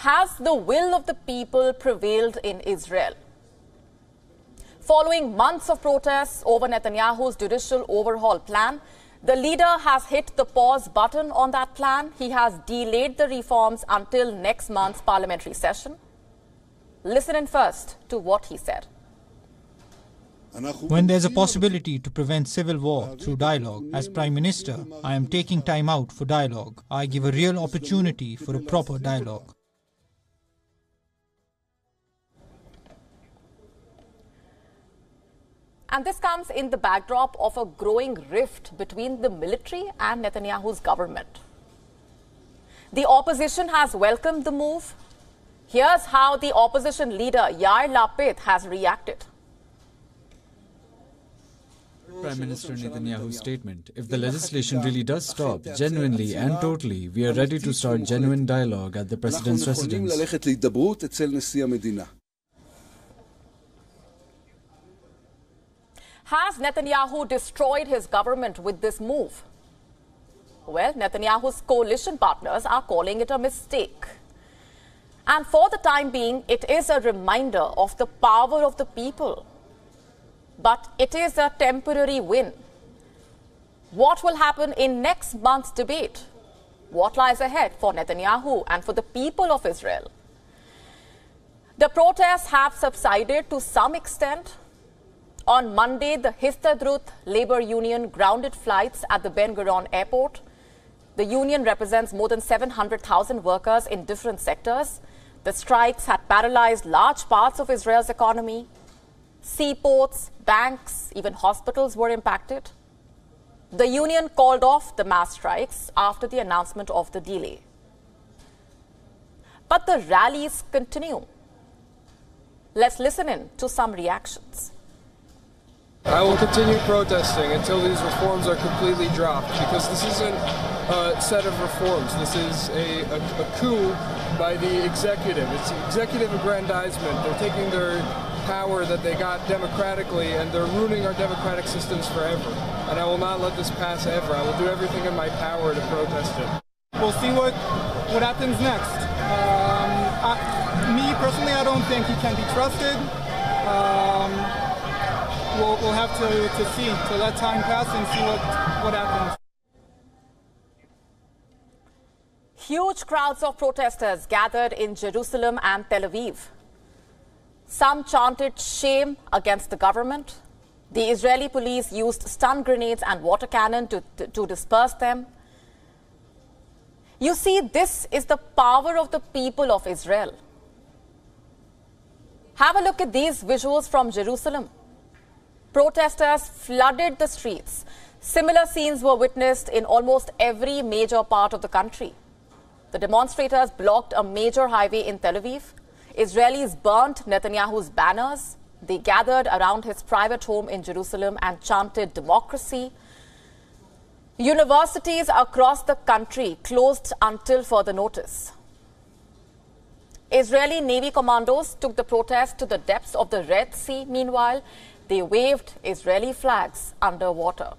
Has the will of the people prevailed in Israel? Following months of protests over Netanyahu's judicial overhaul plan, the leader has hit the pause button on that plan. He has delayed the reforms until next month's parliamentary session. Listen in first to what he said. When there's a possibility to prevent civil war through dialogue, as Prime Minister, I am taking time out for dialogue. I give a real opportunity for a proper dialogue. And this comes in the backdrop of a growing rift between the military and Netanyahu's government. The opposition has welcomed the move. Here's how the opposition leader Yair Lapid has reacted. Prime Minister Netanyahu's statement: if the legislation really does stop, genuinely and totally, we are ready to start genuine dialogue at the President's residence. Has Netanyahu destroyed his government with this move? Well, Netanyahu's coalition partners are calling it a mistake. And for the time being, it is a reminder of the power of the people. But it is a temporary win. What will happen in next month's debate? What lies ahead for Netanyahu and for the people of Israel? The protests have subsided to some extent. On Monday, the Histadrut labor union grounded flights at the Ben Gurion airport. The union represents more than 700,000 workers in different sectors. The strikes had paralyzed large parts of Israel's economy. Seaports, banks, even hospitals were impacted. The union called off the mass strikes after the announcement of the delay. But the rallies continue. Let's listen in to some reactions. I will continue protesting until these reforms are completely dropped, because this isn't a set of reforms. This is a coup by the executive. It's executive aggrandizement. They're taking their power that they got democratically and they're ruining our democratic systems forever. And I will not let this pass ever. I will do everything in my power to protest it. We'll see what happens next. Me personally, I don't think he can be trusted. We'll have to see, to let time pass and see what happens. Huge crowds of protesters gathered in Jerusalem and Tel Aviv. Some chanted shame against the government. The Israeli police used stun grenades and water cannon to disperse them. You see, this is the power of the people of Israel. Have a look at these visuals from Jerusalem. Protesters flooded the streets. Similar scenes were witnessed in almost every major part of the country. The demonstrators blocked a major highway in Tel Aviv. Israelis burnt Netanyahu's banners. They gathered around his private home in Jerusalem and chanted democracy. Universities across the country closed until further notice. Israeli Navy commandos took the protest to the depths of the Red Sea. Meanwhile, they waved Israeli flags underwater.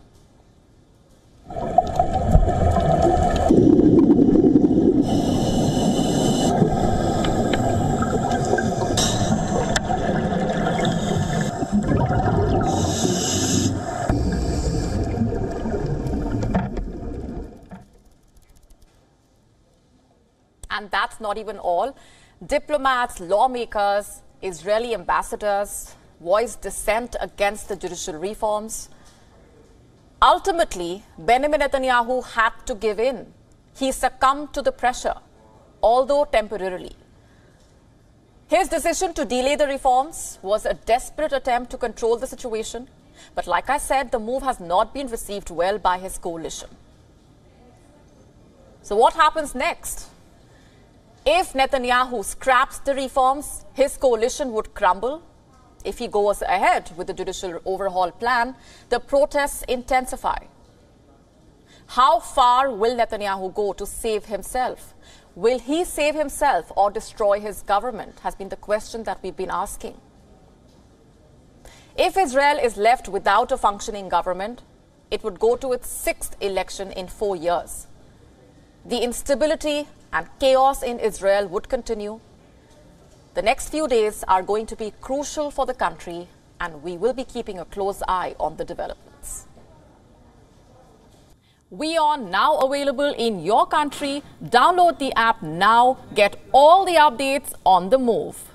And that's not even all. Diplomats, lawmakers, Israeli ambassadors voiced dissent against the judicial reforms. Ultimately, Benjamin Netanyahu had to give in. He succumbed to the pressure, although temporarily. His decision to delay the reforms was a desperate attempt to control the situation. But like I said, the move has not been received well by his coalition. So what happens next? If Netanyahu scraps the reforms, his coalition would crumble. If he goes ahead with the judicial overhaul plan, the protests intensify. How far will Netanyahu go to save himself? Will he save himself or destroy his government, has been the question that we've been asking. If Israel is left without a functioning government, it would go to its 6th election in 4 years. The instability and chaos in Israel would continue. The next few days are going to be crucial for the country, and we will be keeping a close eye on the developments. WION now available in your country. Download the app now. Get all the updates on the move.